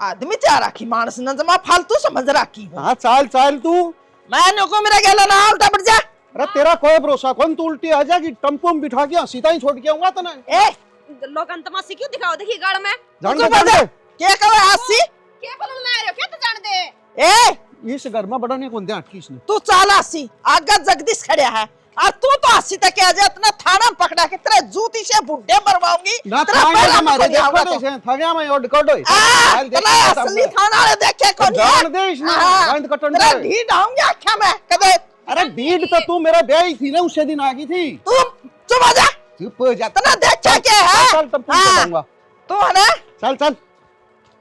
आदमी चाह राखी मानस न जमा फालतू समझ राखी। हाँ चाल चाल तू मैं को मेरा गेला ना उल्टा पड़ जा। अरे तेरा कोई भरोसा कौन, तू उल्टी आ जाएगी टम्पो में बिठा के सीधा ही छोड़ के आऊंगा तो ना। ए लोगन तमाशी क्यों दिखाओ, देखिए गाड़ में जान दे क्या करे आसी क्या बोलना ना रहे हो, क्या तो जान दे। ए इस घर में बड़ा नहीं कौन दे अटकी इसने। तू चाल आसी आगा जगदीश खड़े है और तू तो आसी तक आ जा, इतना थाना में पकड़ा के तेरे जूती से बुड्ढे मरवाऊंगी। ना थाने मारे देखो कैसे थाने में ओड कोड होई तला असली थाना रे देखे कौन जान दे इसने बंद कटन तेरा दे। ढीड आऊंगी आंखें में कदे। अरे डीड तो तू मेरा ब्याह ही थी ना, उसे दिन आ गई थी। तू चुप हो जा, चुप हो जा। तना देख क्या है। चल तब तुम बताऊंगा। तू है ना, चल चल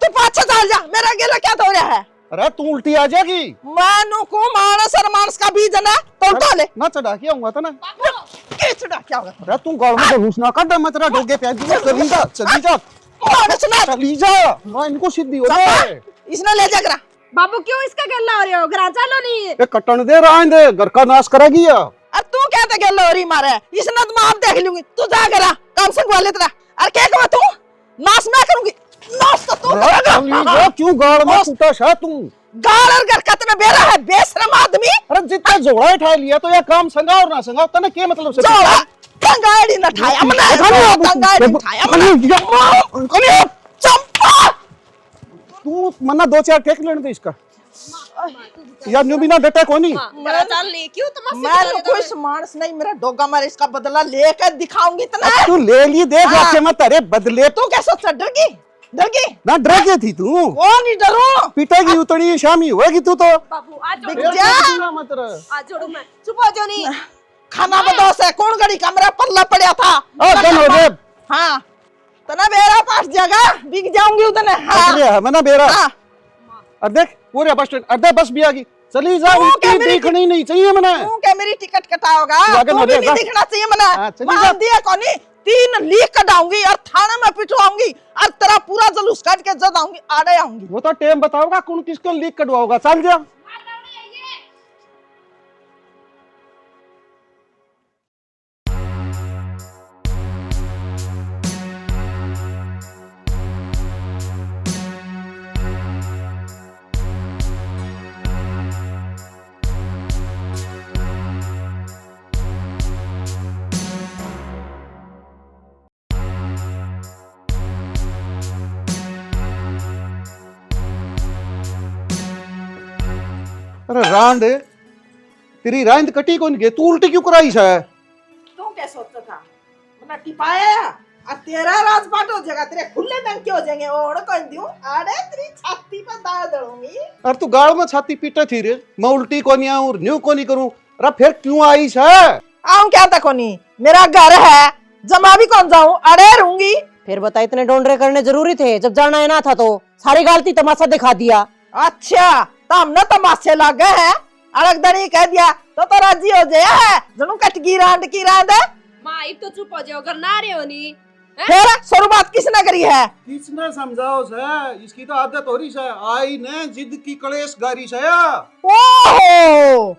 तू पाछे चल जा, मेरा गेला क्या हो रहा है। अरे तू उल्टी आ जाएगी। मानो को मानस और मानस का बीज है ना तो ले ना चढ़ा के आऊंगा तो ना। के चढ़ा क्या होगा। अरे तू गाड़ में तो घुस ना कर दे, मैं तेरा डोगे पे दूंगा। चली जा चली जा मानस ना चली जा, मैं इनको सीधी हो जाए। इसने ले जा बाबू क्यों इसका गल्ला हो रहे हो, घर चलो नहीं। ये कटन दे रहा है, घर का नाश करेगी या। अरे तू क्या था गेला होरी मारे, इसने तो मैं आप देख लूंगी। तू जा करा काम संग वाले तेरा। अरे क्या कहा तू, नाश मैं करूंगी। नाश तो तू करेगा। क्यों गाड़ में टूटा है तू। गाड़ और गरकत में बेरा है बेशरम आदमी। अरे जितना जोड़ा उठा लिया तो ये काम संगा और ना संगा तने क्या मतलब से। जोड़ा कंगाड़ी न ठाया मना कंगाड़ी ठाया मना चंपा। तू मन्ना दो चार टेक लेने दे इसका यार, न्यू बिना डटे कोनी। घर चल नहीं क्यों तमाशी मैं कोई मानस नहीं, मेरा डोगा मारे इसका बदला लेकर दिखाऊंगी तना। तू ले ली देख रखे मत तेरे बदले। तू कैसे डरगी डरगी ना डर गई थी तू। वो नहीं डरो, पिटेगी उतनी शामी होगी तू तो। बाबू आज दिख जोड़ो जा। मत रह। आज जोड़ो मैं चुप हो जाओ नहीं। खाना बदोस है कौन गड़ी कमरा पल्ला पड़ा था। डन हो रे। हाँ तना बेरा पास जगह बिक जाऊंगी उतने। हाँ अरे है मना बेरा। हाँ अरे देख पूरे बस स्टैंड, अरे बस भी आ गई। चली जा, तू क्या उल्टी मेरी दिखनी नहीं चाहिए मने। तू क्या मेरी टिकट कटाओगा, आगे तू बढ़ भी जा। नहीं दिखना चाहिए मना। हाँ, चली मान जा। दिया कोनी 3 लीक कटाऊंगी और थाने में पिटवाऊंगी और तेरा पूरा जुलूस काट के जद आऊंगी आड़े आऊंगी। वो तो टाइम बताओगा कौन किसको लीक कटवाओगा। चल जा। अरे रांड तेरी रांद कटी कौन गई, तू उल्टी क्यों कराई है। तू क्या सोचता था मना टिपाया और तेरा राजपाट हो जाएगा, तेरे खुले डंके हो जाएंगे। ओड़ कौन दूं अरे तेरी छाती पर दाल दड़ूंगी। अरे तू गाड़ में छाती पीटे थी रे, मैं उल्टी कोनी आऊं न्यू कोनी करूं। अरे फिर क्यों आई है। आऊं क्या तक कोनी, मेरा घर है जमा भी कौन जाऊं अड़े रहूंगी। फिर बता, इतने डोंडरे करने जरूरी थे जब जाना है ना था तो सारी गलती तमाशा दिखा दिया। अच्छा तो हमने तमाशे लग गए हैं, अड़गदड़ी कह दिया तो राजी हो जाए है। जनू कटगी रांड की रांड है। माँ इब तो चुप हो जाओ, घर ना रहे हो नहीं। फिर शुरुआत किसने करी है। किसने समझाओ से, इसकी तो आदत हो रही है। आई ने जिद की कलेश गारी से। ओहो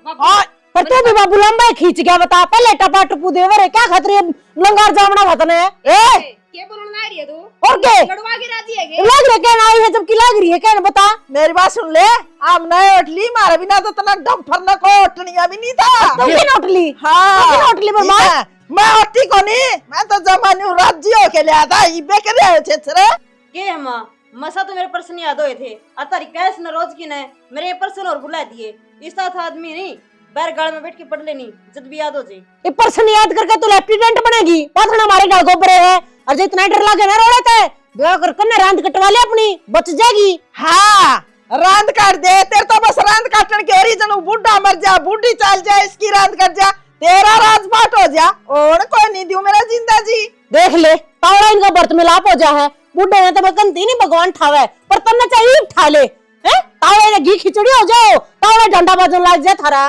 पर तू भी बाबू लंबा खींच गया, बता पहले टपा टपू देवर क्या खतरे लंगार जामना खतने। ए क्या बोलना ना रही है तू, और के लड़वा के राजी है लग रही क्या आई है जबकि लग रही है क्या बता। मेरी बात सुन ले, आप नए उठली मारे बिना तो तना डम्फर न को उठनिया भी नहीं था। तुम की नोटली। हाँ तुम की नोटली में मार मैं उठी को नहीं, मैं तो जमानी राज्य हो के लिया था इबे के लिए थे तेरे के अम्मा मसा तो मेरे पर्सन याद होए थे। अतारी कैस न रोज की ने मेरे पर्सन और बुला दिए। इस साथ आदमी नहीं बैर गाड़ में बैठ के पढ़ लेनी जब भी याद हो जाए। ये पर्सन याद करके तू लेफ्टिनेंट बनेगी। पाथना हमारे गाल गोबरे है और जो इतना डर लगे ना रोड़े थे ब्याह कर कन्ने रांद कटवा ले अपनी बच जाएगी। हाँ रांद काट दे, तेरे तो बस रांद काटन के ओरी जनू बुढ़ा मर जा बूढ़ी चल जा इसकी रांद कट जा तेरा राजपाट हो जा। और कोई नहीं दियो मेरा जिंदा जी। देख ले तावड़ा इनका बर्त मिलाप हो जा है। बुढ़े ने तो बकंती नहीं भगवान ठावे पर तन्ने चाहिए उठा ले हैं। तावड़े ने घी खिचड़ी हो जाओ, तावड़े डंडा बाजन लग जाए थारा।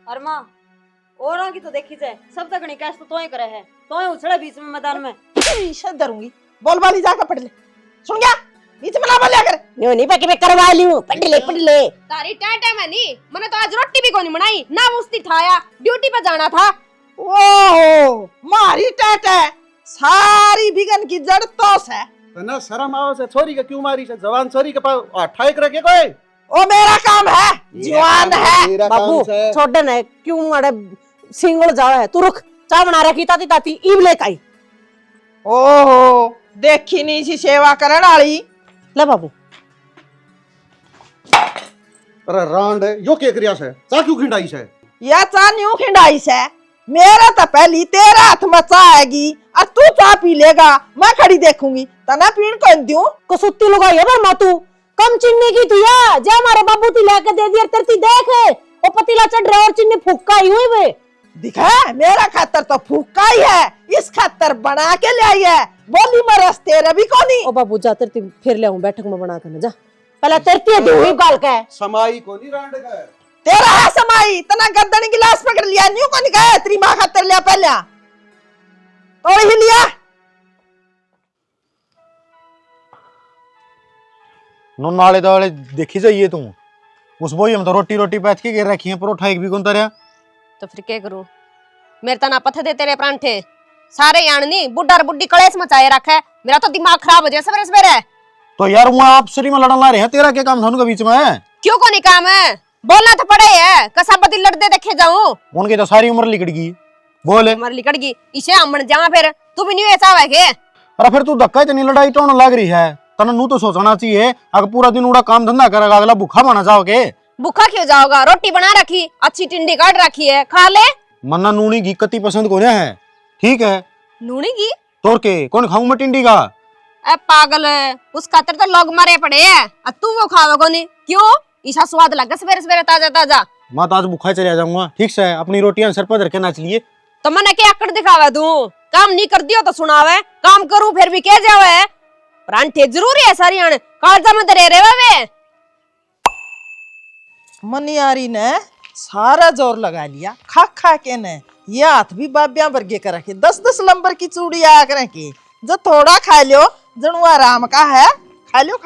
और माँ औरों की तो देखी जाए सब तक नहीं कैस तो ही करे है, तो ही उछड़े बीच में मैदान में। डरूंगी बोल वाली जाकर पढ़ ले। सुन गया बीच में ना बोलिया कर। न्यू नहीं पके मैं करवा लियो पढ़ ले। तारी टाटा में नहीं, मैंने तो आज रोटी भी कोनी बनाई ना मुस्ती ठाया, ड्यूटी पे जाना था। ओहो मारी टेट है सारी बिगन की जड़ तोस है। तना शर्म आओ से छोरी के क्यों मारी से जवान छोरी के पास ठाई रखे कोई ओ मेरा काम है, जवान है। मेरा बाबू काम से छोड़ ना क्यों अरे सिंगल जावे है तू रुक चाय बना रखी ताती ताती ईब लेके आई ओहो देखी नहीं सी सेवा करन वाली। ले बाबू अरे रांड यो के करिया से चा क्यों खिंडाई से या चा न्यू खिंडाई से मेरा तो पहली तेरा हाथ में चा आएगी और तू चा पी लेगा, मैं खड़ी देखूंगी तना पीण कौन दूं। कसुत्ती लगाई है बर मातू कम चीनी की थी या जे हमारे बाबू ती लेके दे दिया तरती देख वो पतीला चढ़ रहा और चीनी फूका ही हुई वे दिखा मेरा खातर तो फूका ही है, इस खातर बना के ले आई है। बोली मरस तेरे भी कोनी। ओ बाबू जा तरती फिर ले आऊं बैठक में बना कर जा पहले तरती दे हुई गाल का समाई को नहीं रांड का तेरा है समाई तना गर्दन गिलास पकड़ लिया न्यू को निकाय तेरी मां खातर लिया पहले तो ही लिया। नो नाले दाले देखी जाइए तू उस बोई हम तो रोटी रोटी पैच के गिर रखी है परोठा एक भी कौन तरया तो फिर क्या करूं? मेरे तना पथे दे तेरे परांठे सारे यानी बुड्ढा और बुड्ढी कलेश मचाए रखा है। मेरा तो दिमाग खराब हो जाए सवेरे सवेरे। तो यार वहाँ आप सरी में लड़न ला रहे हैं तेरा क्या काम था उनके बीच में क्यों को नहीं काम है? बोलना तो पड़े है कसा बदी लड़ते देखे जाऊं उनकी तो सारी उम्र लिकट गई बोले मर लिकड़ गई इसे अमन जावा फिर तू भी नहीं ऐसा है के अरे फिर तू धक्का इतनी लड़ाई टोन लग रही है तना नू तो सोचना चाहिए अगर पूरा दिन उड़ा काम धंधा करेगा अगला भूखा बना जाओगे भूखा क्यों जाओगा? रोटी बना रखी अच्छी टिंडी काट रखी है खा ले। मन्ना नूनी घी कति पसंद को है ठीक है नूनी की तोड़ के कौन खाऊं मैं टिंडी का ए पागल है उस खातर तो लोग मरे पड़े हैं और तू वो खाओगे नहीं क्यों? ईसा स्वाद लगा सवेरे सवेरे ताजा ताजा। मैं तो आज भूखा चले जाऊंगा ठीक से अपनी रोटियां सर पर रखे नाच लिए तो मैंने क्या आकड़ दिखावा तू? काम नहीं कर दियो तो सुनावे काम करूं फिर भी क्या जावे। परांठे जरूरी है सारी आने कालजा में दरे रे वे मनियारी ने सारा जोर लगा लिया खा खा के ने ये हाथ भी बाबिया वर्गे कर रखे 10-10 नंबर की चूड़ी आया कर रखी जो थोड़ा खा लियो जणु आराम का है खा लियो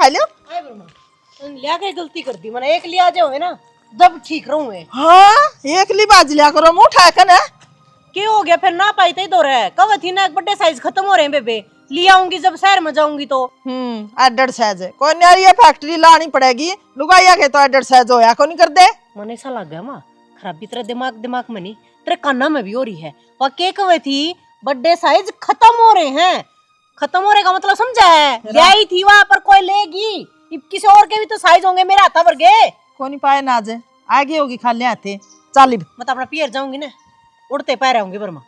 लिया के गलती कर दी मैंने एक लिया जो है ना जब ठीक रहूं है हाँ एक ली बाज लिया करो मुंह उठा के ना क्यों हो गया फिर ना पाई तो दो रहा कब थी ना एक बड़े साइज खत्म हो रहे हैं बेबे ले आऊंगी जब शहर में जाऊंगी तो एडर साइज है कोई नहीं ये फैक्ट्री लानी पड़ेगी लुगाइया के तो एडर साइज होया को नहीं कर दे मने ऐसा लग गया मां खराबी तेरा दिमाग में नहीं तेरे काना में भी हो रही है और केक हुए थी बर्थडे साइज खत्म हो रहे हैं खत्म हो रहे का मतलब समझा है यही थी वहां पर कोई लेगी किसी और के भी तो साइज होंगे मेरा हाथा भर गए को नहीं पाए ना जे आगे होगी खा ले आते चाली मैं तो अपना पियर जाऊंगी ना उड़ते पैर आऊंगी बर्मा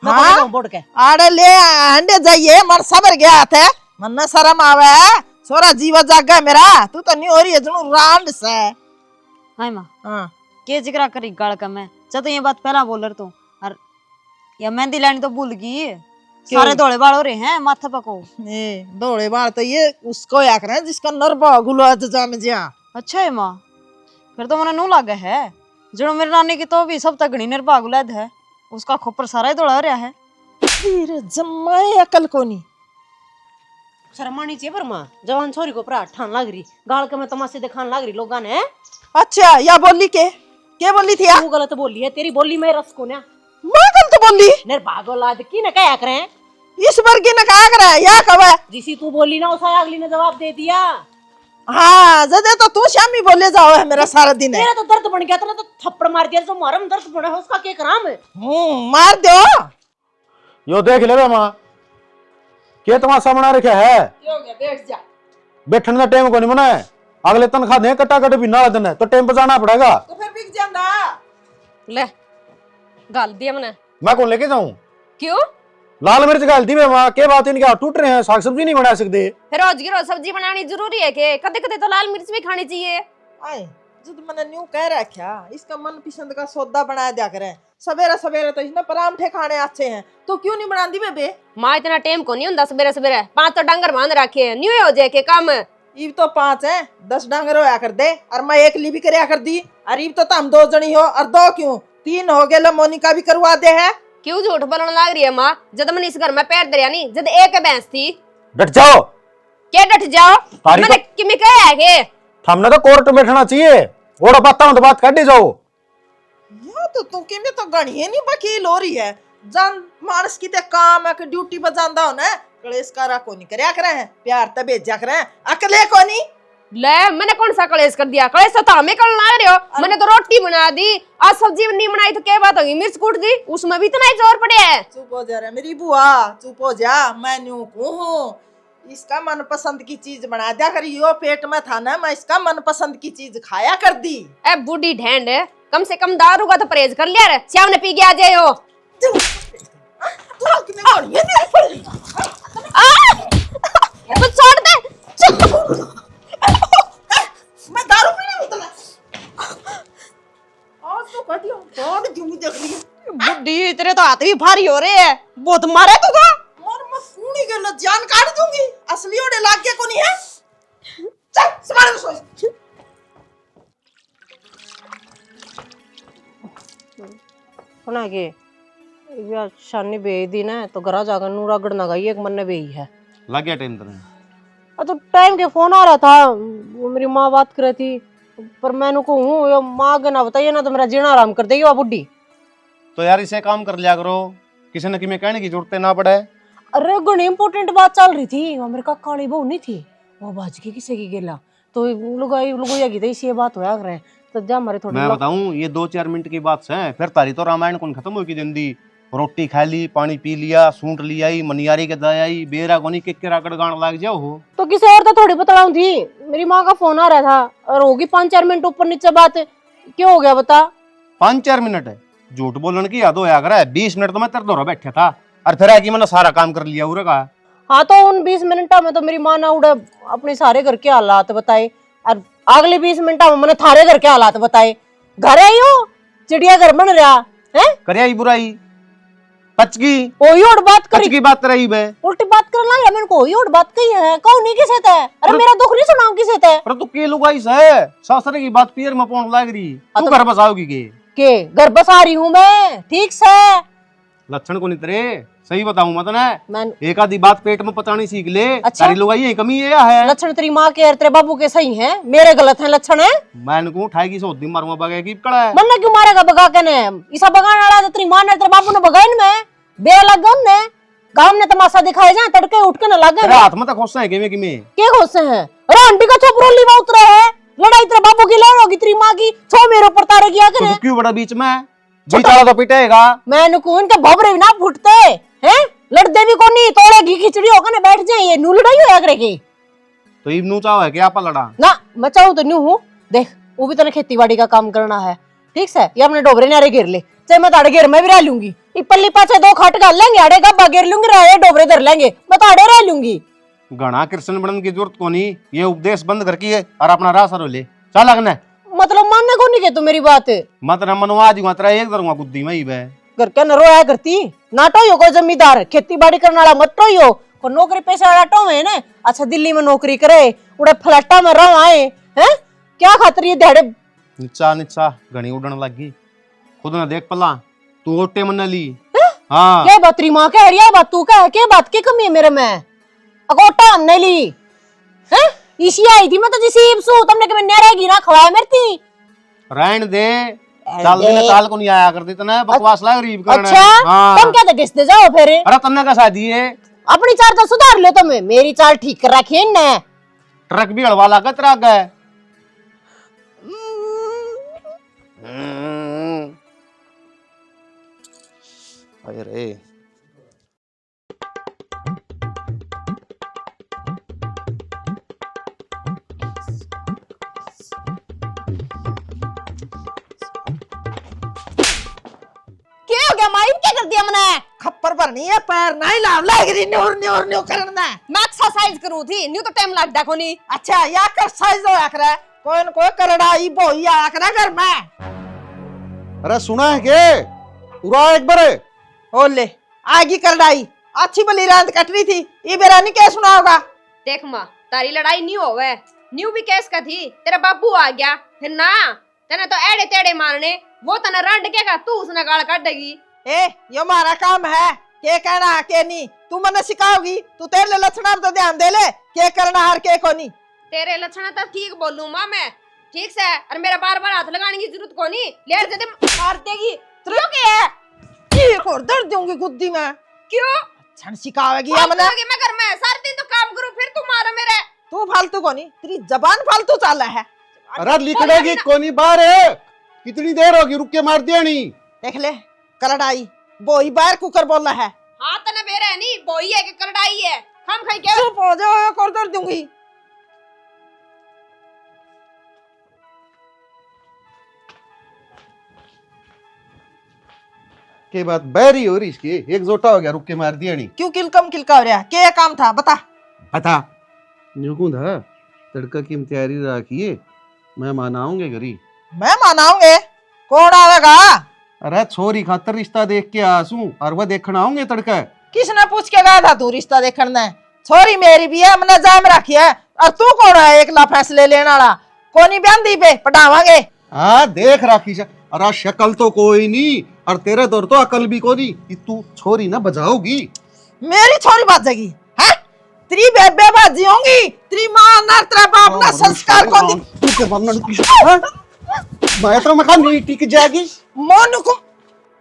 हाँ? बोर्ड के आड़े ले अंडे जाइए मर सबर गया थे मन्ना शर्म आवे सोरा जीवा जागा मेरा तू तो नहीं हो रही है जणु रांड से हाय मां हाँ के जिक्र करी गाल का मैं तो ये बात पहला बोल रहा तू और या मेहंदी लानी तो भूल गई सारे धोले बाल हो रहे हैं माथा पको ए दौड़े बाल तो ये उसको या करे जिसका नरबा गुलो जा में जा अच्छा है मां फिर तो मने नू लागे है जो मेरे नानी की तो भी सब तक घणी निर्भा गुलाद है उसका खोपर सारा ही धोला हो रहा है फिर जम्माए अकल कोनी शर्मानी चाहिए बर्मा जवान छोरी को परा ठान लग रही गाल के मैं तमाशे दिखाने लग रही लोगा ने अच्छा या बोली के बोली थी तू गलत बोली है तेरी बोली में रस को ना मैं गलत बोली निर्भा गुलाद की न क्या करें इस वर्गी ने कहा करे या कवे जिसी तू बोली ना उसा अगली ने जवाब दे दिया हाँ जदे तो तू शामी बोले जाओ है मेरा सारा दिन है तेरा तो दर्द बन गया तेरा तो थप्पड़ मार दिया जो मारम दर्द बना है उसका क्या कराम है मार दो यो देख ले बे मां के तमाशा बना रखा है हो गया बैठ जा बैठने का टाइम को नहीं मना है अगले तनखा दे कटा कट भी नाला दिन है तो टाइम पे जाना पड़ेगा तो फिर बिक जांदा ले गाल दिया मैंने मैं कौन लेके जाऊं क्यों? लाल मिर्च गाल दी बे मां के बात इनके हाथ टूट रहे हैं साग सब्जी नहीं बना सकते फिर रोज की रोज सब्जी बनानी जरूरी है के कदे कदे तो लाल मिर्च भी खानी चाहिए। आए जद मैंने न्यू कह रखा इसका मन पसंद का सौदा बना दिया करे सवेरे सवेरे तो इसने परांठे खाने अच्छे हैं तो क्यों नहीं बनाती बेबे मां इतना टाइम को नहीं हुंदा सवेरे सवेरे 5 तो डंगर बांध रखे हैं न्यू हो जाए के काम इब तो 5 है 10 डांगर होया कर दे और मैं एक ली भी करया कर दी और इब तो हम 2 जनी हो और 2 क्यों 3 हो गए मोनिका भी करवा दे है क्यों झूठ बोलने लग रही है मां जब मैंने इस घर में पैर दरिया नहीं जब एक भैंस थी डट जाओ क्या डट जाओ मैंने किमी कहा है के हमने तो कोर्ट में बैठना चाहिए ओड़ा बात तो बात काटी जाओ या तो तू किमे तो गणी नहीं वकील हो रही है जान मानस की ते काम है कि ड्यूटी पर जांदा हो ना कलेश कारा को नहीं करया करे हैं, प्यार तब भेजा करे हैं, अकले को नहीं। ले मैंने कौन सा कलेश कर दिया? कलेश तो हमें कर ला रहे हो। मैंने तो रोटी बना दी, आज सब्जी नहीं बनाई तो क्या बात होगी? मिर्च कूट दी, उसमें भी इतना ही जोर पड़े है। चुप हो जा रे मेरी बुआ, चुप हो जा। मैं न्यू हूँ, इसका मनपसंद की चीज बना दिया करी। यो पेट में था ना, मैं इसका मनपसंद की चीज खाया कर दी। ए बूढ़ी ढैंड, कम से कम दारू का तो परहेज कर लिया रे। श्याम ने पी के आ जाए हो। तो छोड़ दे। मैं दारू पीने उतरा। आज तो कटी कौन जूंगी देख रही है। बुढ़ी तेरे तो हाथ भी भारी हो रहे हैं, बहुत मारे तू तो। और मैं कूनी के लो जान काट दूंगी, असली ओडे लाग के को नहीं है। चल समारे को सोच। सुना के या शानी बेई दी ना तो घरा जाकर नूरा गड़ना गई एक मन ने बेई है। लग गया टाइम तेरे? तो टाइम के फोन आ रहा था, वो मेरी माँ बात कर रही थी, पर मैंने कहूँ ये माँ के ना बताइए ना तो मेरा जीना आराम कर देगी वो बुढ़ी। तो यार इसे काम कर लिया करो, किसी न किसी कहने की जरूरत ना पड़े। अरे घनी इम्पोर्टेंट बात चल रही थी, वो मेरे का काली बहू नहीं थी, वो बाज के किसी की गेला तो लुगाई की इसी बात होया करे तो जा हमारे थोड़ी। मैं बताऊं ये 2-4 मिनट की बात है, फिर तारी तो रामायण कौन खत्म होगी जिंदगी। रोटी खा ली, पानी पी लिया, सूंट लिया, मनियारी के दयाई, बेरा कोनी के किराकड़ गाण लाग जाओ हो। तो किसी और तो थोड़ी बतलाऊं थी, मेरी माँ का फोन आ रहा था और होगी 5-4 मिनट ऊपर नीचे बात। क्यों हो गया बता? 5-4 मिनट है, झूठ बोलने की याद होया करे। 20 मिनट तो मैं तेरे दोरा बैठा था और फिर है कि मैंने सारा काम कर लिया उरे का। हाँ तो उन 20 मिनटों में तो मेरी माँ ना उड़े अपने सारे घर के हालात बताए और अगले 20 मिनटों में मैंने थारे घर के हालात बताए। घर आई हो, चिड़िया घर बन रहा है, करिया बुराई पचकी कोई और बात करी, पचकी बात रही बे। उल्टी बात करना है मैंने, कोई और बात कही है, कौन नहीं किसे थे। अरे मेरा दुख नहीं सुनाऊं किसे थे। पर तू के लुगाई है, सासरे की बात पियर में पौंड लाग रही, तू घर बसाओगी के घर बसा रही हूँ मैं, ठीक से। लक्षण को नहीं तेरे सही बताऊं मत ना, मैं एक आधी बात पेट में पतानी सीख ले। अच्छा? तारी लुगाई यही कमी है। लक्षण तेरी माँ के और तेरे बाबू के सही हैं, मेरे गलत हैं लक्षण है। मैंने को उठाएगी सो दिन मारूंगा बगे की कड़ा है। मन क्यों मारेगा बगा के ने? इसा बगान वाला तो तेरी माँ ने तेरे बाबू ने बगाइन में बे लग गए ने गांव ने तमाशा दिखाए जा तड़के उठ के न लग तेरे गए। हाथ में तो खोसा है के में के खोसे हैं? अरे आंटी का छोपरो लीवा उतरा है, लड़ाई तेरे बाबू की लड़ होगी, तेरी माँ की छो मेरे ऊपर तारे किया करे। तो क्यों बड़ा बीच में बीच वाला तो पिटेगा। मैंने को इनके भवरे ना फुटते हैं, लड़ते भी को नहीं, तोड़ेगी खिचड़ी होकर ना बैठ जाए, ये नू लड़ाई होया करेगी। तो इब नू चाहो है कि आपा लड़ा ना मैं चाहूं तो न्यू हूँ, देख वो भी तने खेती बाड़ी का काम करना है, ठीक से। ये अपने डोबरे नारे घेर ले, चाहे मैं ताड़े घेर में भी रह लूंगी, पल्ली पाछे 2 खाट गाल लेंगे, आड़े गब्बा घेर लूंगी, रहे डोबरे धर लेंगे, मैं तो आड़े रह लूंगी। घना कृष्ण बनने की जरूरत को नहीं, ये उपदेश बंद करके है और अपना राह सरो ले चल लगना। मतलब मानने को नहीं के तू मेरी बात? मत न मनवा दूंगा तेरा एक दरूंगा बुद्धि में ही बे। घर के न रोया करती नाटो यो को जमींदार, खेती बाड़ी करने वाला मत यो को नौकरी पैसा वाला टो है ना। अच्छा दिल्ली में नौकरी करे, उड़े फ्लैटा में रह आए हैं, क्या खातिर ये दिहाड़े नीचा नीचा घनी उड़न लगी। खुद न देख पला तू ओटे मन ली। हाँ क्या बात री माँ कह रही है, बात तू कह के बात की कमी है मेरे में? अगोटा हमने ली हैं, इसी आई थी मैं तो जिसी सु तुमने के मैं रहेगी ना खवाया मेरी थी। रहन दे चल दिन काल को नहीं आया कर देता ना, बकवास लाग रीब करना। अच्छा हाँ। तुम क्या तो किसते जाओ फिर? अरे तन्ने का शादी है, अपनी चाल तो सुधार लो तुम, मेरी चाल ठीक कर रखी है ना। ट्रक भी हड़वा लागा तेरा गए। अरे क्या हो गया माई, क्या कर दिया मैंने? खप्पर भरनी है, पैर नहीं लाव लाग रही, न्योर न्योर न्योर करना। मैं एक्सरसाइज करूँ थी, न्यू तो टाइम लग देखो नहीं। अच्छा या कर साइज हो आखरा, कोई न कोई करड़ाई बोई आखरा घर में। अरे सुना है के पूरा एक बारे ओले आगी करड़ाई अच्छी भली रात कट रही थी, ये बेरा नहीं क्या सुना होगा। देख माँ तारी लड़ाई न्यू होवे, न्यू भी केस का थी, तेरा बाबू आ गया फिर ना, तेने तो एड़े तेड़े मारने, वो तना रंड के का तू उसने गाल काट देगी। ए यो हमारा काम है, के कहना है के नहीं, तू मने सिखाओगी, तू तेरे लक्षण तो ध्यान दे ले, के करना हर के को नहीं। तेरे लक्षण तो ठीक बोलूं माँ मैं, ठीक से, और मेरा बार बार हाथ लगाने की जरूरत को नहीं, लेट से मार देगी। क्यों क्या है? एक और दर्द दूंगी गुद्दी में। क्यों? छन सिखावेगी हमने। मैं घर में सारे दिन तो काम करूं, फिर तू मारो मेरे। तू फालतू को नहीं, तेरी जबान फालतू चाल है। अरे लिखड़ेगी कोनी बाहर है, कितनी देर होगी, रुक के मार दिया नहीं। देख ले करड़ाई बोई बाहर कुकर बोल रहा है। हाँ तना बेरा है नहीं, बोई है कि करड़ाई है, हम खाई क्या। चुप हो जाओ, कर दर दूंगी। के बात बैरी हो रही इसकी, एक जोटा हो गया, रुक के मार दिया नहीं। क्यों किलकम किलका हो रहा? क्या काम था बता। बता न्यूकू था तड़का की तैयारी रखिए, मैं मनाऊंगे घरी। मैं मनाऊंगे, कौन आवेगा? अरे छोरी खातर रिश्ता देख के आसू और वह देखना आऊंगे तड़का। किसने पूछ के गया था तू रिश्ता देखने? छोरी मेरी भी है, मैंने जाम रखी है। और तू कौन है एकला फैसले लेने वाला? कोनी बयान दी पे पटावांगे। हाँ देख राखी से, अरे शक्ल तो कोई नहीं और तेरे दौर तो अकल भी कोनी, तू छोरी ना बजाओगी। मेरी छोरी बाजेगी है? तेरी बेबे बाजी होंगी, तेरी मां ना तेरा बाप ना संस्कार कौन दी? तू के बाप ना मैं तो मकान नहीं टिक जाएगी। मोनू को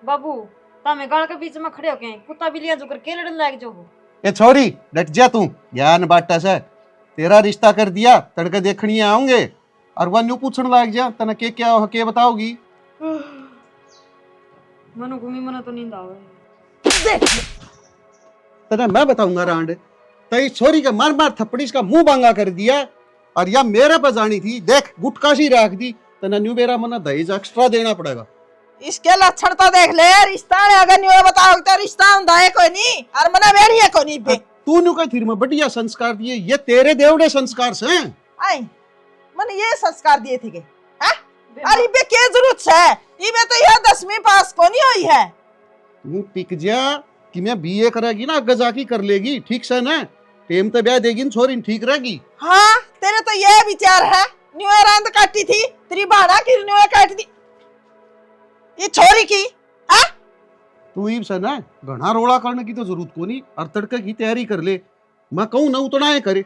बाबू तामे गाल के बीच में खड़े होके कुत्ता बिल्लियां जो करके लड़न लाग जो हो। ए छोरी डट जा तू, ज्ञान बाटा से तेरा रिश्ता कर दिया, तड़के देखनी आऊंगे और वह न्यू पूछने लग जा तना के बताओगी। मनो घूमी मनो तो नींद आवे। तना मैं बताऊंगा रांड, तई छोरी का मार मार थप्पड़ी इसका मुंह बांगा कर दिया और या मेरे पे जानी थी, देख गुटका सी रख दी, तना न्यू मेरा मना दहेज एक्स्ट्रा देना पड़ेगा। इसके लक्षण तो देख ले। रिश्ता ने अगर नहीं बताओ तो रिश्ता हुंदा है कोई नहीं और मना बेड़ी है कोई नहीं पे। तू न्यू कही थी मैं बढ़िया संस्कार दिए, ये तेरे देवड़े संस्कार से आई मन ये संस्कार दिए थे के हैं? अरे बे के जरूरत है? इबे तो यह 10वीं पास को नहीं हुई है। तू टिक जा कि मैं बीए करेगी ना, आगे जाके कर लेगी, ठीक से ना, टेम तो ब्याह देगी छोरी ठीक रहेगी। हाँ तेरे तो ये विचार है। न्यू रांद काटी थी तेरी बाड़ा की, न्यू काट दी ये छोरी की है? तू ही से ना घना रोड़ा करने की तो जरूरत को नहीं और तड़के की तैयारी कर ले, मैं कहूँ ना उतना ही करे।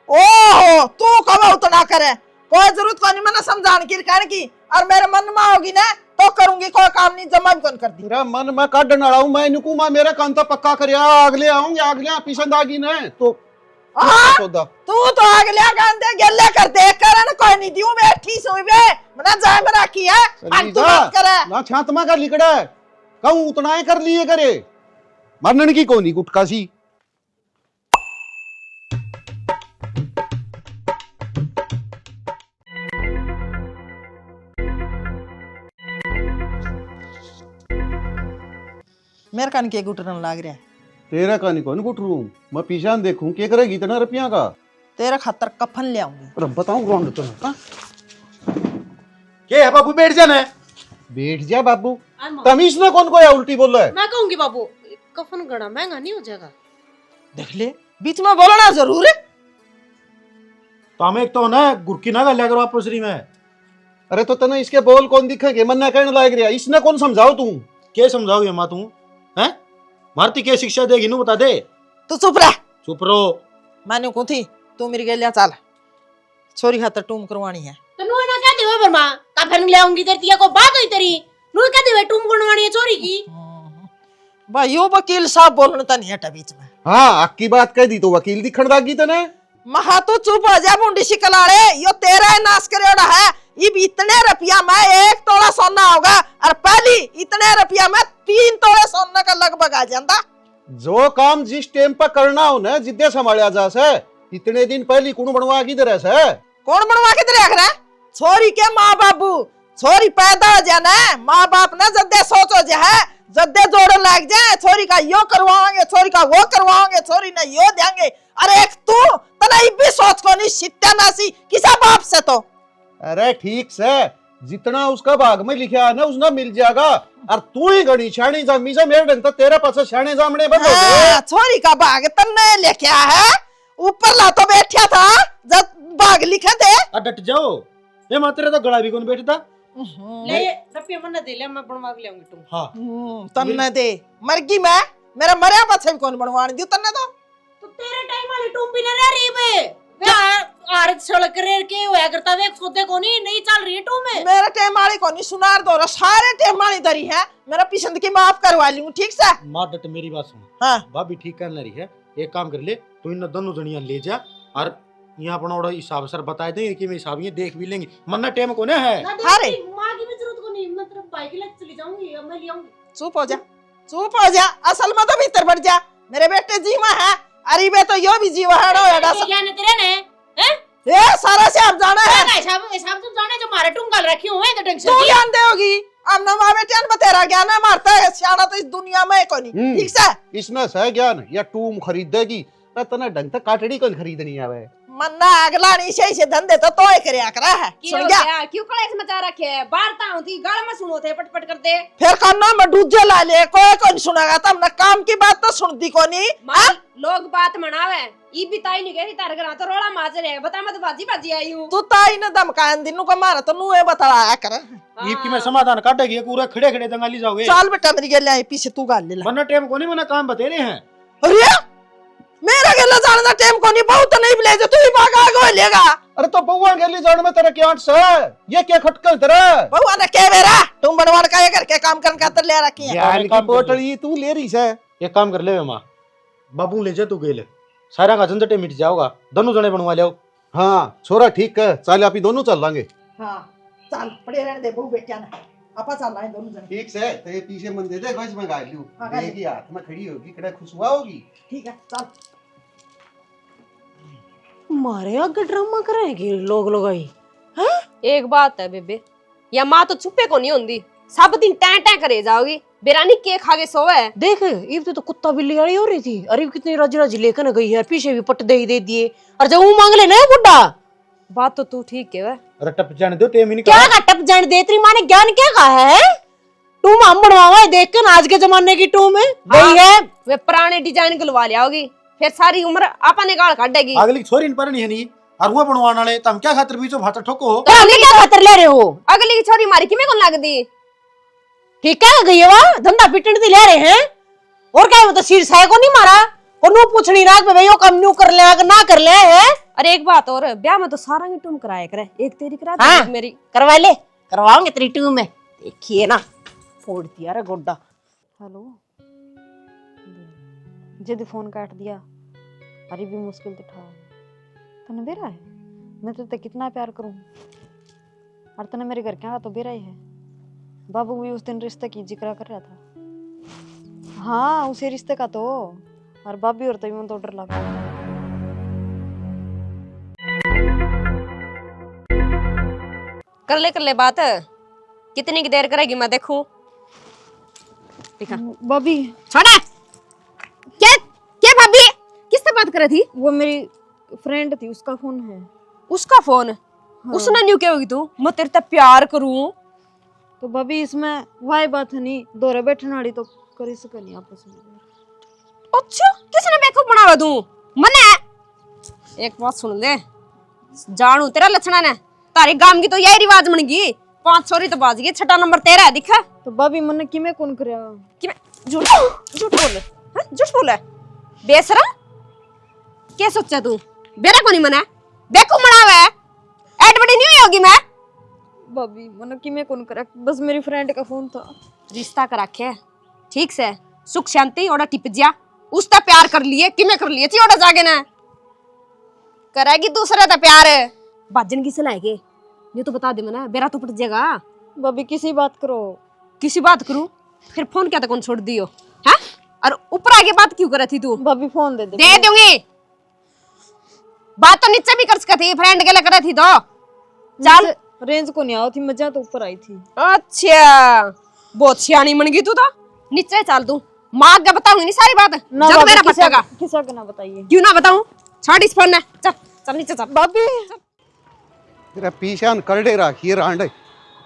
ओहो तू कब उतना करे, कोई जरूरत को नहीं मैंने समझाने की कहने की। और मेरे मन में होगी ना तो करूंगी, कोई काम नहीं जमा भी कौन कर दी। तेरा मन मैं काट डाला हूँ, मैं इनको मां मेरा कान तो पक्का कर अगले आऊंगे, अगले पसंद आ गई ना तो सौदा। तू तो अगले गांधे गल्ले कर दे करन कोई नहीं दियो बैठी सोई बे मना जाय में रखी है। फालतू बात करे ना छातमा का लिकड़ा है, कहूँ उतना ही कर लिए करे, मरने की कोनी गुटका सी। मेरे कान के गुटरन लाग रहा है। तेरा कानी कौन गुट रू, मैं पीछा देखूं क्या करेगी इतना रुपया का। तेरे खातर कफन ले आऊंगी। अरे बताऊं कौन तो ना क्या है बाबू, बैठ जाना। बैठ जा बाबू, तमीज ना कौन को या उल्टी बोल रहा है। मैं कहूंगी बाबू कफन गड़ा महंगा नहीं हो जाएगा? देख ले बीच में बोलना जरूर है। तो हमें एक तो ना गुरकी ना गल करो आपस में। अरे तो तना इसके बोल कौन दिखेगे, मन ना कहने लायक रहा, इसने कौन समझाओ तू। क्या समझाओगे माँ तू हैं? मारती क्या शिक्षा देगी नू बता दे। तू चुप रह। चुप रहो। मैंने को थी तू मेरी गलिया चाल, छोरी खातर टूम करवानी है। तो नु ना क्या देवे बर्मा कफन ले आऊंगी तेरी को बात हुई तेरी, नु क्या देवे टूम करवानी है चोरी की। भाई यो वकील साहब बोलने तो नहीं हटा बीच में। हाँ आकी बात कह दी तो वकील दिखण लागी तना। महा तो चुप हो जा मुंडी शिकलाड़े, यो तेरा है नाश करेड़ा है। इब इतने रुपया में 1 तोला सोना होगा और पहली इतने रुपया में 3 तोले सोना का लगभग आ जाता। जो काम जिस टाइम पर करना हो ना जिद्दे संभालिया जा से, इतने दिन पहले कौन बनवा की तरह से। कौन बनवा के तेरे रख रहा है? छोरी के माँ बाबू, छोरी पैदा हो जाना है, माँ बाप ने जद्दे सोचो जे है, जद्दे जोड़न लग जाए, छोरी का यो करवाएंगे, छोरी का वो करवाएंगे, छोरी ने यो देंगे। अरे एक तू तना भी सोच को नहीं सिट्टा नासी किसा बाप से तो। अरे ठीक से जितना उसका भाग में लिखा है ना उसने मिल जाएगा, और तू ही गणी छाणी जामी से मेरे ढंग तेरे पास छाणे जामने बंद हो गए। छोरी का भाग तन्ने लेके आया है, ऊपर ला तो बैठा था जब भाग लिखे थे। डट जाओ, ये माँ तेरे तो गला भी कौन बैठता। ले रुपया मन दे ले, मैं बनवा के ले आऊंगी तुम। हाँ तन्ने दे मरगी मैं मेरा मरिया पाछे भी कौन बनवाने दियो तन्ने तो तेरे टाइम वाली टूम भी ना रह रही बे, आरत सड़क रे के होया करता वे सोते को नहीं चल रही है टू में। मेरा टेम वाली को नहीं सुनार दो रहा, सारे टेम वाली दरी है। मेरा पसंद की माफ करवा ली हूँ, ठीक से। माँ डट मेरी बात सुन। हाँ भाभी ठीक कर रही है, एक काम कर ले, तू इन दोनों जनिया ले जा और यहाँ अपना ओड़ा हिसाब सर बता दे कि मैं हिसाब ये देख भी लेंगे। मन्ना टाइम को ना है। अरे माँ की भी जरूरत को नहीं, मैं तेरे बाइक लेके चली जाऊंगी, अब मैं ले आऊंगी। चुप हो जा, चुप हो जा। असल में तो भीतर बढ़ जा। मेरे बेटे जीवा है, अरे बे तो यो भी जीवा है। क्या ने तेरे ने हैं? ये सारा से आप जाना है। हिसाब हिसाब तुम जाने जो मारे टुंगल रखी हुए तो टेंशन तू ज्ञान देगी। अब ना माँ बेटे बतेरा ज्ञान है, मारता है सियाना तो इस दुनिया में को नहीं, ठीक से। इसने सह ज्ञान या टूम खरीदेगी ना, तना ढंग तक काटड़ी कौन खरीदनी आवे। मन्ना अगला नहीं से धंधे तो तोय करया करा है। सुन गया क्यों कलेश मचा रखे है? बारता होती गाल में सुनो थे पटपट करते। फिर करना मैं दूजे ला ले, कोई कौन सुनागा। तब ना काम की बात तो सुनती को नहीं। लोग बात मनावे, ई भी ताई नहीं कही तार घर तो रोड़ा माज रहे, बता मैं तो बाजी बाजी आई हूं। तू ताई ने धमकान दिनू का मारा तो नुए बताया कर। ये कि मैं समाधान काटेगी पूरा खड़े खड़े दंगाली जाओगे। चल बेटा मेरी गेले आई पीछे तू गाल ले ला। मन्ना टाइम को नहीं, मना काम बते रहे हैं। अरे मेरा गेला जानना टाइम को नहीं, बहुत नहीं ले जा तू ही भागा गो लेगा। अरे तो बउआ गेली जान में तेरा क्या से ये क्या खटकल तेरा। बउआ ने के मेरा तुम बनवाड़ का ये करके काम करन खातर ले रखी है। ज्ञान की पोटली तू ले रही से। एक काम कर ले माँ, बाबू ले जा तू गेले, सारा का झंझटे मिट जाओगा, दोनों जने बनवा ले। हाँ छोरा ठीक है, चल आप ही दोनों चल लांगे। हां चल पड़े रहने दे बहू बेटिया ने, आपा चल रहे दोनों जने। ठीक से तो ये पीछे मन दे दे, गज में गाड़ लूं। हाँ, गाड़ ले। देखी हाथ में खड़ी होगी, कड़ा खुशबू होगी। ठीक है चल। मारे आगे ड्रामा करेंगे लोग आई। एक बात है बेबे, या माँ तो चुपे को नहीं होंदी, सब दिन टै टै करे जाओगी। बेरानी के खागे सोवे। देख इब तो कुत्ता बिल्ली वाली हो रही थी, अरे कितनी राजी राजी लेकर गई है, पीछे भी पट दे दिए। और जब वो मांग लेना है बुड्ढा। बात तो तू ठीक है। अरे टप जाने दो, टेम ही नहीं क्या का टप जान दे, तेरी माँ ने ज्ञान क्या कहा है? टूम हम बनवावा देख कर आज के जमाने की टूम है गई है। वे पुराने डिजाइन गलवा लिया होगी, फिर सारी उम्र आपा ने गाल काटेगी। अगली छोरी पर नहीं है नहीं, और वो बनवाने वाले तुम क्या खातिर बीचों भातर ठोको हो। तो हमें क्या खातर ले रहे हो? अगली की छोरी मारी किमें कौन लगदी? ठीक है गई है वहाँ धंधा पिटने दी ले रहे हैं। और क्या मतलब सिर साय को नहीं मारा और नो पूछनी रात में भाई कम न्यू कर ले अगर ना कर ले है। अरे एक बात और, ब्याह में तो सारा ही टूम कराया करे, एक तेरी करा दे, हाँ, एक मेरी करवा ले, करवाओगे तेरी टूम में। देखिए ना फोड़ दिया रे गोड्डा। हेलो जद फोन काट दिया, अरे भी मुश्किल तो था। तने बेरा है, मैं तो कितना प्यार करूं, और तने मेरे घर क्या तो बेरा ही है। बाबू भी उस दिन रिश्ते की जिक्र कर रहा था। हाँ उसे रिश्ते का तो, और बाबी और तभी तो डर लगा। कर ले बात, कितनी की देर करेगी मैं देखूं। बाबी छोड़ा क्या भाभी किससे बात कर रही थी? वो मेरी फ्रेंड थी, उसका फोन है। उसका फोन? हाँ। उसने न्यू क्या होगी तू मैं तेरे से प्यार करूं तो भाभी इसमें वही बात है नहीं, दोरे बैठने वाली तो कर ही सके नहीं आपस में। अच्छा किसने बेवकूफ बनावा तू मने? एक बात सुन ले, जानू तेरा लक्षणा ने, तारी गांव की तो यही रिवाज बन गई, 5 छोरी तो बाज गई, 6 नंबर तेरा है दिखा। तो भाभी मने किमे कौन करया कि झूठ झूठ बोले, हां झूठ बोले बेशरम। क्या सोचा तू बेरा कोनी मना बेवकूफ बनावे? ऐड बड़ी नहीं होगी मैं भाभी मने किमे कौन करया, बस मेरी फ्रेंड का फोन था। रिश्ता करा के ठीक से सुख शांति ओड़ा टिप जा, उसका प्यार कर लिए कि मैं कर लिए थी ओड़ा जागे ना करेगी दूसरा था प्यार बाजन की सलाएगे। ये तो बता दे मना बेरा तो पट जाएगा। भाभी किसी बात करो। किसी बात करूं? फिर फोन क्या तक कौन छोड़ दियो हैं? और ऊपर आगे बात क्यों कर रही थी तू? भाभी फोन दे दूंगी। बात तो नीचे भी कर सकती थी, फ्रेंड के लिए कर रही थी तो चल। रेंज को नहीं आओ थी, मजा तो ऊपर आई थी। अच्छा बहुत सियानी बन गई तू तो, नीचे चल तू। माँ का बताऊंगी नहीं सारी बात, जब मेरा पट्टेगा। किसा के ना बताइए। क्यों ना बताऊं? छोड़ इस फोन ने, चल चल नीचे चल। भाभी तेरा पीछा करडे राखिए रांडे,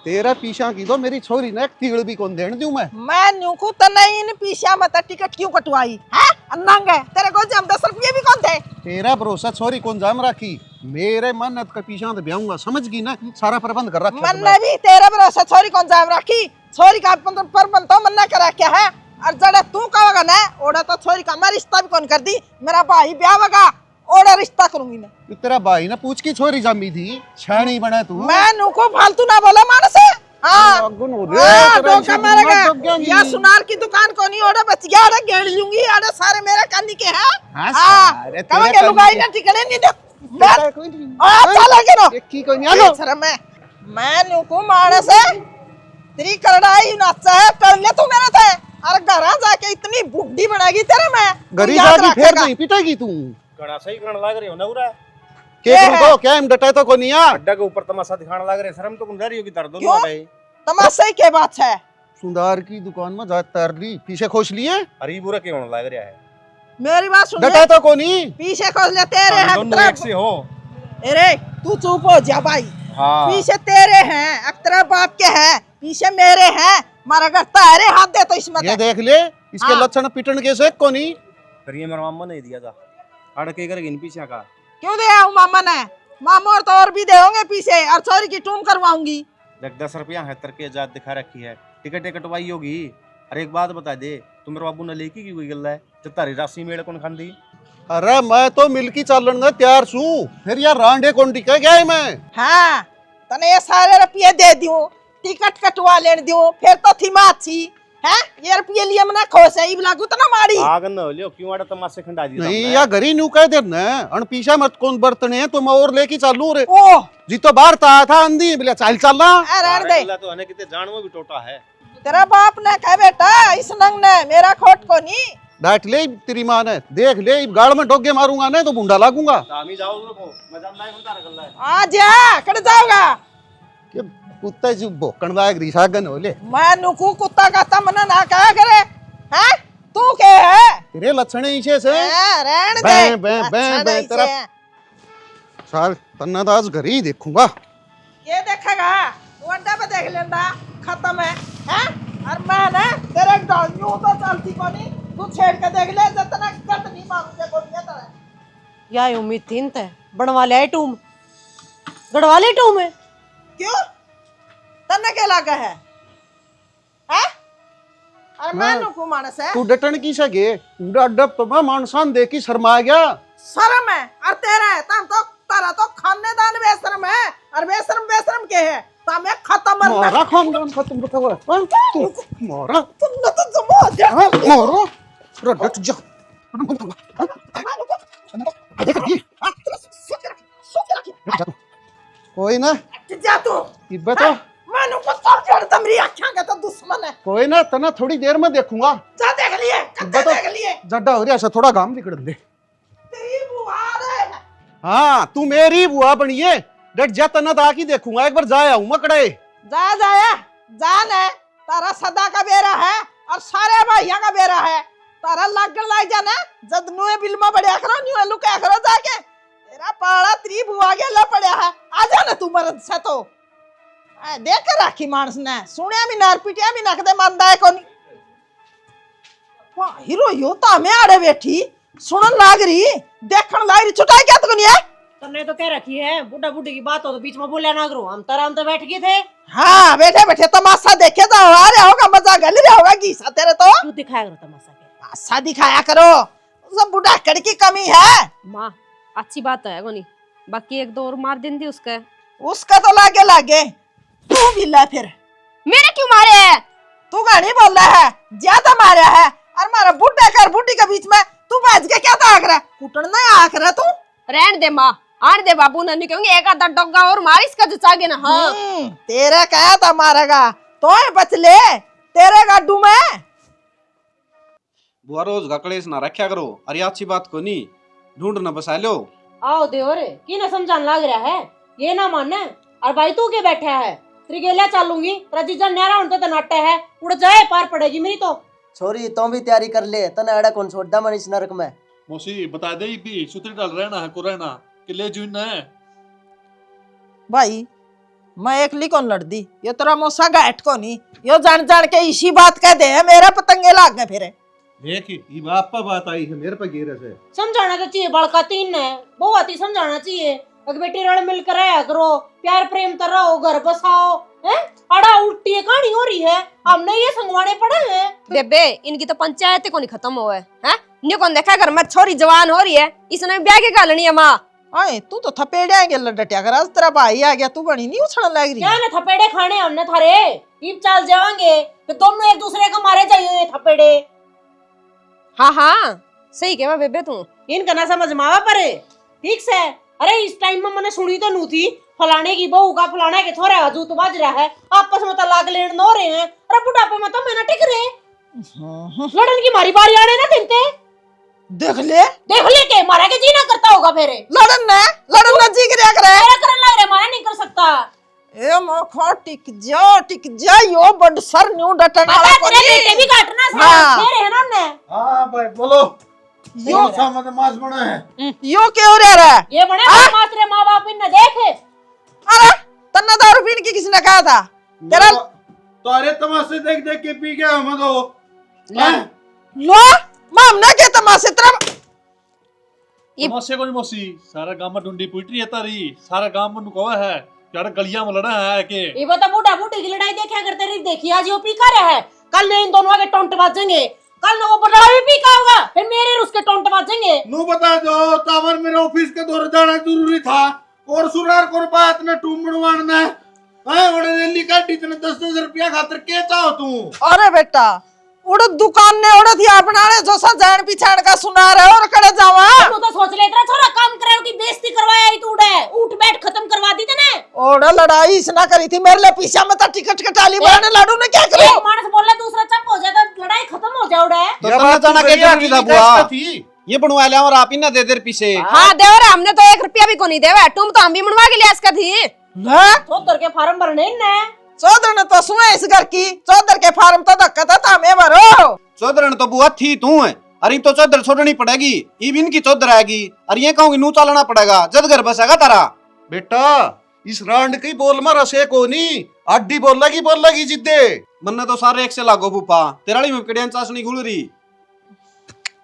तेरा पीछा की तो मेरी छोरी ने तीड़ भी कौन देन दूं मैं न्यू को तो नहीं इन पीछा मत टिकट क्यों कटवाई है? अन्नंग है तेरे को जम 10 रुपये भी कौन थे? तेरा भरोसा छोरी कौन जाम राखी, मेरे मन का पीछा तो ब्याऊंगा, समझ गई ना, सारा प्रबंध कर रखा मन ने भी तेरा भरोसा छोरी कौन जाम राखी, छोरी का प्रबंध तो मन करा क्या है। और जड़ा तू कहोगा ना ओड़ा तो छोरी का मैं रिश्ता भी कौन कर दी, मेरा भाई ब्याह होगा ओड़ा रिश्ता करूंगी मैं। ये तेरा भाई ना पूछ की छोरी जमी थी, छानी बना तू। मैं नुको फालतू ना बोला मानस है। हाँ अगुन हो हाँ, तेरा धोखा इसे मारेगा। दिमाग दब गया नहीं। या सुनार की दुकान को नहीं ओड़ा बच गया, अरे गेड़ लूंगी, अरे सारे मेरे कानी के हैं। हाँ, हाँ सारे कहाँ तेरे के कानी लुगाई के। ना ठिकाने नहीं दे। तेरा कोई नहीं। चला के रो एक की कोई नहीं आलो। शर्म है। मैं नुको मानस है, तेरी करड़ाई नाचा है कर ले तू मेरे थे। अरे घरा जाके इतनी बुड्ढी बनाएगी तेरे मैं, गरी तू याद जागी फिर रखेगा। नहीं पिटेगी तू। घड़ा सही करने लग रहे हो ना उरा के ये तुमको है। क्या हम डटे तो को नहीं आ। अड्डा के ऊपर तमाशा दिखाने लग रहे, शर्म तो कौन जा रही होगी तार दोनों क्यों? आ गए। तमाशा ही के बात है। सुंदर की दुकान में जा तर ली, पीछे खोस लिए। अरे बुरा क्यों लग रहा है? मेरी बात सुन डटे ले, तो को नहीं। पीछे खोज ले तेरे हैं दोनों एक से हो। अरे तू चुप हो जा भाई। हाँ पीछे तेरे हैं, अख्तरा बाप के हैं, पीछे मेरे हैं। मारा करता है रे हाथ दे तो इसमें ये देख ले इसके हाँ। लक्षण पिटन के से को नहीं। फिर ये मेरा मामा नहीं दिया था, अड़के करेगी इन पीछे का। क्यों दे आऊं मामा ने? मामा और तो और भी दे होंगे पीछे, और चोरी की टूम करवाऊंगी। देख 10 रुपया है तरके जात दिखा रखी है, टिकट कटवाई होगी। अरे एक बात बता दे, तुम्हारे बाबू ने लेकी की कोई गल्ला है जब तारी राशि मेड़ कौन खान दी? अरे मैं तो मिलकी चालन में तैयार छू, फिर यार रांडे कौन टिके गया है मैं। हाँ तने ये सारे रुपये दे दूं, टिकट कटवा लेने दूं, फिर तो थी माछी है। ये रुपये लिए मना खोस है, इब लागू तो ना मारी। आग न लियो क्यों आड़ा तमाशे खंडा दी नहीं या घरी न्यू कह दे न अन पीछा मत कौन बर्तने तो मैं और लेके चालू रे। ओ जी तो बाहर था अंधी बोले चाल चलना। रहने दे। तो हने किते जानवो भी टोटा है। तेरा बाप ने कहा बेटा इस नंग ने मेरा खोट को नहीं। डांट ले तेरी माँ ने, देख ले गाड़ में डोगे मारूंगा नहीं तो बुंडा लागूंगा। तामी जाओ को मैं जानना है तारा गल्ला है। आ जा कट जाओगा। कि कुत्ते जो भोकन लायक रिसागन हो ले। मैं नुकू कुत्ता का तमन्ना ना कहा करे हैं। तू के है? तेरे लक्षण इसे से रहने दे। बे बे बे अच्छा बे नहीं तेरा से। साल तन्ना तो आज घर ही देखूंगा। ये देखेगा तू अड्डा पे देख लेंदा, खत्म है हैं। और मैं ना तेरे डाल यूं तो चलती को नहीं, तू छेड़ के देख ले जितना कट नहीं मांगूंगे को नहीं तेरा। या उम्मीद थी न बनवा ले टूम, गड़वा ले टूम है। क्यों तन्ने के लगा है हैं? अरे मैं नुकू मानस है, तू डटन की सके पूरा अड्डा तो मैं मानसान देख की शर्मा गया। शर्म है। और तेरा है तम तो तारा तो खानेदान बेशरम है, और बेशरम बेशरम के है तो मैं खत्म मरना। मारा खानदान खत्म बतावा तू मारा तुम न तो जमो जा। मारो पूरा डट जा। कोई ना जा तू इब्बे तो मानो को तो जड़ तमरी आंखें का तो दुश्मन है। कोई ना तना थोड़ी देर में देखूंगा। जा देख लिए, इब्बे तो देख लिए। जड्डा हो रहा ऐसा थोड़ा काम निकल दे। तेरी बुआ रे। हाँ तू मेरी बुआ बनिए, डट जा तना दा की देखूंगा एक बार जाया हूं मकड़े। जा जाया जान है तारा सदा का बेरा है और सारे भाइयों का बेरा है। तारा लागण लाग जाना जद नुए बिल में बढ़िया करो न्यू लुका करो जाके। तेरा पाड़ा त्री बुआ के ला पड़ा है, आ जा ना तू मरद से तो। आ देख राखी मानस ने सुनिया भी नार पिटिया भी नखदे मानदा है कोनी। वाह हीरो यो तो हमें आड़े बैठी सुनन लाग रही, देखण लाग रही, छुटाई क्या तो नहीं है। तन्ने तो कह रखी है बुढ़ा बुढ़ी की बात हो तो बीच में बोलिया ना करो। हम तो बैठ गए थे। हाँ बैठे बैठे तमाशा देखे तो आ रहा होगा, मजा गल रहा होगा गीसा तेरे तो। क्यों दिखाया करो तमाशा के? तमाशा दिखाया करो, सब बुढ़ा कड़ की कमी है। माँ अच्छी बात है कोनी, बाकी एक दो और मार दिन दी उसका। उसका तो लागे लागे तू भी ला फिर। मेरे क्यों मारे है? तू गानी बोल रहा है, ज्यादा मारा है। और मारा बुढ़ा कर बुढ़ी के बीच में तू बैठ के क्या ताक रहा है? कुटना आख रहा तू। रहन दे माँ, आन दे बाबू ने कहूंगी एक आधा डोगा और मार इसका जचागे ना। हाँ तेरे कहा था मारेगा तो बच ले तेरे गाडू में। बुआ रोज गकड़ेस ना रखा करो। अरे अच्छी बात को नहीं ढूंढ न बसा लो। आओ देवरे की ना समझान लग रहा है, ये ना माने। और भाई तू के बैठा है त्रिगेला चालूंगी रजीजा न्यारा उनका तो नाट्य है, उड़ जाए पार पड़ेगी मेरी तो। छोरी तो भी तैयारी कर ले, तना अड़ा कौन छोड़ मन इस नरक में। मौसी बता दे भी सुतरी डाल रहना है को रहना कि ले जून है। भाई मैं एकली कौन लड़ दी, ये तेरा मोसा गाठ को नहीं, यो जान जान के इसी बात कह दे है मेरे पतंगे लाग गए फिर। देख ये बाप पर बात आई है मेरे पर गिरे से। समझाना तो चाहिए, बड़का तीन है बहुत ही समझाना चाहिए। एक बेटी रल मिलकर रहा करो, प्यार प्रेम कर रहो, घर बसाओ। हैं अड़ा उल्टी कहानी हो रही है, हमने ये संगवाने पड़े हैं। बेबे इनकी तो पंचायत को नहीं खत्म हुआ है। न्यू कौन देखा घर में छोरी जवान हो रही है, इसने ब्याह के गालनी है माँ। आए तू तो थपेड़े गेल डटिया कर, आज तेरा भाई आ गया तू बनी नहीं उछलने लग रही। क्या ना थपेड़े खाने हमने थारे ईब चाल जाएंगे तो दोनों एक दूसरे को मारे जाइए थपेड़े। हाँ हाँ सही कहा बेबे तू। इनका ना समझ मावा पर ठीक से। अरे इस टाइम में मैंने सुनी तो नू थी फलाने की बहू का फलाने के छोरे जूत बाज रहा है, आपस में तलाक लेन नो रहे हैं। अरे बुढ़ापे में तो मैंने टिक रहे लड़न की मारी बारी आने ना देते। देख ले के मारा के जी ना करता होगा फिर लड़न ना जी कर मेरा करन लग रहा मारा नहीं कर सकता। ए मोखो टिक जा यो बड सर न्यू डटन वाला तेरे बेटे भी काटना सा हाँ। दे रहे हैं ना हमने। हाँ भाई बोलो। यो सामने मास बना है। यो क्यों रह रहा है? ये बने मात्रे माँ बाप इन्हें देखे। अरे तन्ना दारू पीने की किसने कहा था? तेरा तारे तमाशे देख देख के पी गया हम तो। लो मामना के तमाशे तेरा तमाशे को नहीं मौसी, सारा गांव में ढूंढी पुइटरी है तारी, सारा गांव में नुकवा है यार, गलियां में लड़ा है के। ये बता बूढ़ा बूढ़ी की लड़ाई देखा करते रही, देखी आज यो पी कर रहा है, कल ने इन दोनों के टोंट बाजेंगे, कल ना वो बड़ा भी पी का होगा, फिर मेरे उसके टोंट बाजेंगे। नू बता दो तावर मेरे ऑफिस के दौर जाना जरूरी था और सुरार को बात ने टूम बनवाना है। बड़े दिल्ली का इतने 10-10 रुपया खातर के चाहो तू? अरे बेटा उड़ दुकान ने उड़ थी अपना रे जो सा जान पिछाड़ का सुना रहे और कड़े जावा। तू तो सोच ले इतना छोरा काम करे की बेइज्जती करवाया ही तू उठ बैठ खत्म करवा दी तने। ओड़ा लड़ाई इसना करी थी मेरे लिए पीछा में तो टिकट कटाली बनाने लाडू ने क्या करो? एक मानस बोले दूसरा चप हो जाए तो लड़ाई खत्म हो जाए उड़े। तो तन्ना जाना के जरूरी था बुआ, ये बनवा लिया और आप ही ना दे देर पीछे। हाँ देवर हमने तो 1 रुपया भी को नहीं देवा, तुम तो हम भी मनवा के लिए इसका थी ना चौधर के फार्म भरने ने। चौधर ने तो सुए इस घर की, चौधर के फार्म तो धक्का था मैं भरो। चौधर तो बुआ थी तू है, अरे तो चौधर छोड़नी पड़ेगी, ये भी इनकी चौधर आएगी और ये कहूंगी नू चलना पड़ेगा जब घर बसेगा तारा। बेटा इस रांड की बोल में रसे को नहीं अड्डी बोल लगी जिद्दे मन्ने तो सारे एक से लागो फूफा, तेराली में कड़ियां चासनी घुल रही।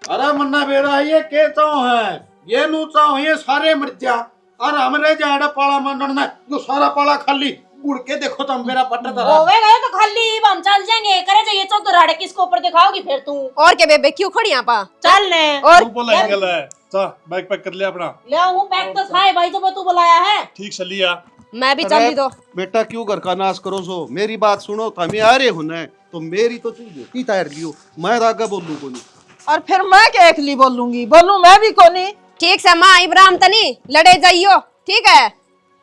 अरे मन्ना बेरा ये के चाहो है, ये नू चाहो ये सारे मर जा और हमरे जाड़ा पाला मंडन में जो सारा पाला खाली उड़ के देखो तुम मेरा पट्टा तरह होवे गए तो खाली हम चल जाएंगे, करे जाइए चौधर आड़े किसको ऊपर दिखाओगी फिर तू। और के बेबे क्यों खड़ी यहाँ पा? चल ने और तू बोला एंगल है, चा बैग पैक कर लिया अपना। ले वो पैक तो खाए भाई जब तू बुलाया है। ठीक से लिया। मैं भी चल ली तो। बेटा क्यों घर का नाश करो सो, मेरी बात सुनो, हमें आ रहे होना है तो मेरी तो चीज की तैयार लियो, मैं आगे बोलूं को नहीं। और फिर मैं क्या अकेली बोलूंगी, बोलूं मैं भी कोनी। ठीक से माँ इब्राहिम तनी लड़े जाइयो, ठीक है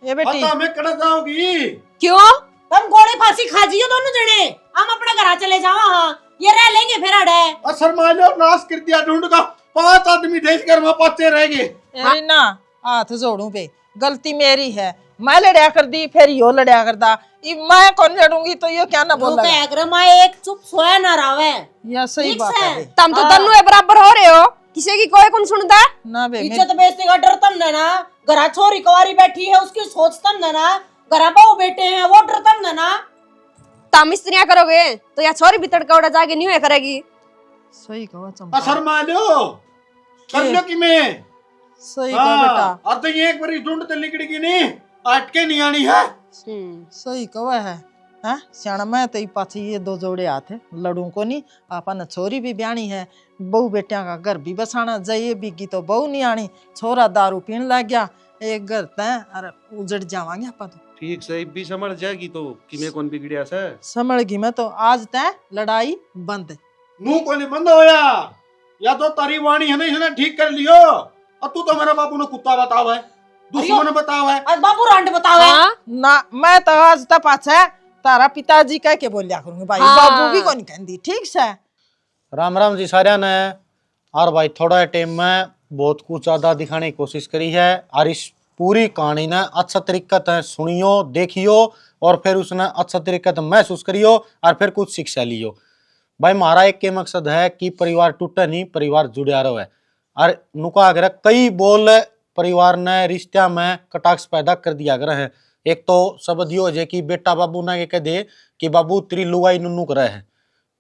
ये बेटी पता मैं कड़ा जाओगी क्यों? तुम गोली फांसी खा जियो दोनों जने, हम अपने घर चले जावा। हाँ ये रह लेंगे फिर अड़े। असर मान लो नाश कर दिया ढूंढ का, 5 आदमी देश घर में पहुंचे रह गए। अरे ना हाथ जोड़ू पे, गलती मेरी है, मैं लड़या कर दी फिर यो लड़या करता, मैं कौन लड़ूंगी तो ये क्या ना बोल रहा एक चुप सोया ना रहा। यह सही बात है। तुम तो दोनों बराबर हो रहे हो, किसी की कोई कौन सुनता ना बे इज्जत बेइज्जती का डर तम ना, घरा छोरी कुंवारी बैठी है उसकी सोच तम ना, घरा बहू बेटे हैं वो डर तम ना। तुम इस्त्रियां करोगे तो या छोरी भी तड़का उड़ा जाके नहीं करेगी। सही कहो चंपा, असर मान लो कर लो कि मैं सही कहो बेटा, अब तो ये एक बारी ढूंढ तो निकलेगी नहीं, अटके नहीं आनी है। सही कहो है। हाँ सियाना मैं तो पाछी ये 2 जोड़े हाथ है, लड़ू को नहीं, अपन छोरी भी ब्याणी है, बहू बेटिया का घर भी बसाना जाइए, बिगी तो बहू नहीं आनी, छोरा दारू पीने लग गया, एक घर तय अरे उजड़ जावांगे अपन तो। ठीक से भी समझ जाएगी तो कि मैं कौन बिगड़िया से समझ गई मैं तो, आज तय लड़ाई बंद। मुंह को नहीं बंद होया, या तो तारी वाणी है ना इसने ठीक कर लियो, और तू तो मेरा बापू ने कुत्ता बतावा है, दुश्मन बतावा है, आज बापू रांड बतावे। ना मैं तो आज तक पाछा तारा पिताजी कह के बोलिया करूंगी भाई, बाबू भी कौन कहती ठीक से। राम राम जी सारिया ने। और भाई थोड़ा टाइम में बहुत कुछ ज्यादा दिखाने की कोशिश करी है, और इस पूरी कहानी ने अच्छा तरीका से सुनियो देखियो और फिर उसने अच्छा तरीका से महसूस करियो और फिर कुछ शिक्षा लियो। भाई हमारा एक के मकसद है कि परिवार टूटे नहीं, परिवार जुड़ा रहे। और नुका अगर कई बोल परिवार ने रिश्ता में कटाक्ष पैदा कर दिया अगर है। एक तो शब्द यो है कि बेटा बाबू ना कह दे कि बाबू तेरी लुगाई नुनू करे है,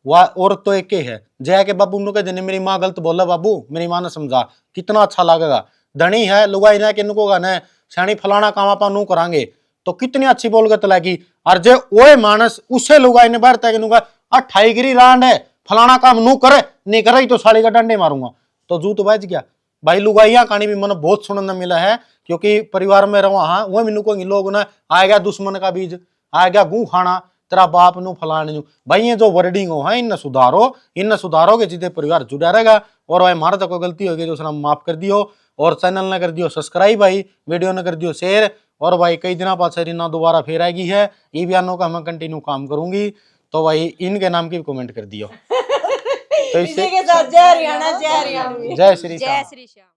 वह औरत तो एक ही है, जय के बाबू नु कह देने मेरी माँ गलत बोला बाबू मेरी माँ ने समझा, कितना अच्छा लगेगा। धनी है लुगाई ना के नुकोगा न श्याणी फलाना काम आप नू करांगे तो कितनी अच्छी बोल गत लगी। और जे ओए मानस उसे लुगाई ने बढ़ता है कि नुका 28 गिरी रांड है फलाना काम नू करे नहीं करे तो साड़ी का डंडे मारूंगा, तो जू तो बच गया भाई। लुगाइया कहानी भी मैंने बहुत सुनने मिला है, क्योंकि परिवार में रहा हाँ वह मैनू को लोग ना आ गया दुश्मन का बीज, आ गया गू खाना तेरा बाप नु फलाने नु। भाई ये जो वर्डिंग हो है इन्हें सुधारोगे जितने परिवार जुड़ा रहेगा। और भाई हमारा तो कोई गलती होगी तो उसने माफ कर दियो, और चैनल ने कर दियो सब्सक्राइब, भाई वीडियो ने कर दियो शेयर। और भाई कई दिनों बाद सरीना दोबारा फिर आएगी है, ये बयानों का मैं कंटिन्यू काम करूंगी, तो भाई इनके नाम की भी कमेंट कर दियो। तो इससे इसी के साथ जय हरियाणा, जय हरियाणा। जय श्री जय श्री श्याम।